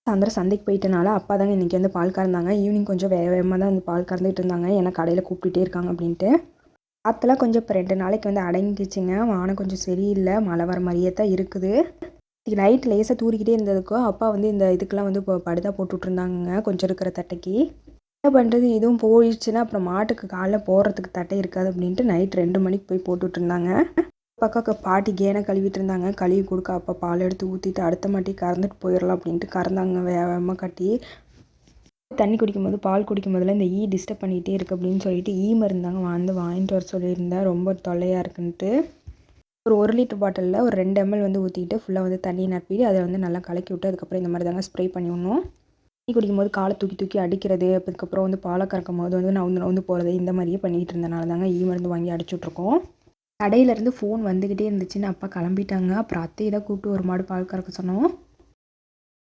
சாயந்தரம் சந்தைக்கு போயிட்டனால அப்பா தாங்க இன்றைக்கி வந்து பால் கறந்தாங்க. ஈவினிங் கொஞ்சம் வேகமாக தான் வந்து பால் கறந்துட்டு இருந்தாங்க. ஏன்னா கடையில் கூப்பிட்டுட்டே இருக்காங்க அப்படின்ட்டு. காற்றெல்லாம் கொஞ்சம் இப்போ 2 நாளைக்கு வந்து அடங்கிச்சிங்க. வானம் கொஞ்சம் சரியில்லை, மழை வர மாதிரியே தான் இருக்குது. நைட் லேசாக தூரிக்கிட்டே இருந்ததுக்கோ அப்பா வந்து இந்த இதுக்கெல்லாம் வந்து இப்போ படுதா போட்டுட்ருந்தாங்க கொஞ்சம் இருக்கிற தட்டைக்கு. என்ன பண்ணுறது, இதுவும் போயிடுச்சுன்னா அப்புறம் மாட்டுக்கு காலைல போடுறதுக்கு தட்டை இருக்காது அப்படின்ட்டு நைட் 2 மணிக்கு போய் போட்டுட்ருந்தாங்க. பக்கம் பாட்டி கேனை கழுவிட்டு இருந்தாங்க. கழுவி கொடுக்க அப்பா பால் எடுத்து ஊற்றிட்டு அடுத்த மாட்டி கறந்துட்டு போயிடலாம் அப்படின்ட்டு கறந்தாங்க வேகமாக கட்டி. தண்ணி குடிக்கும்போது பால் குடிக்கும்போதெல்லாம் இந்த டிஸ்டர்ப் பண்ணிகிட்டே இருக்குது அப்படின்னு சொல்லிட்டு மருந்தாங்க வந்து வாங்கிட்டு வர சொல்லியிருந்தேன். ரொம்ப தொல்லையாக இருக்குன்ட்டு. ஒரு 1 லிட்டர் பாட்டிலில் ஒரு 2 ml வந்து ஊற்றிக்கிட்டு ஃபுல்லாக வந்து தண்ணி நப்பிட்டு அதை வந்து நல்லா கலக்கி விட்டு அதுக்கப்புறம் இந்த மாதிரி தாங்க ஸ்ப்ரே பண்ணி விடணும். தண்ணி குடிக்கும்போது காலை தூக்கி தூக்கி அடிக்கிறது, அதுக்கப்புறம் வந்து பாலை கறக்கும் போது வந்து நவுந்து போகிறது, இந்த மாதிரியே பண்ணிகிட்டு இருந்தனால தாங்க மருந்து வாங்கி அடிச்சுட்ருக்கோம். கடையிலேருந்து ஃபோன் வந்துக்கிட்டே இருந்துச்சுன்னு அப்பா கிளம்பிட்டாங்க. அப்புறம் அத்தையை தான் கூப்பிட்டு ஒரு மாடு பால் கறக்க சொன்னோம்.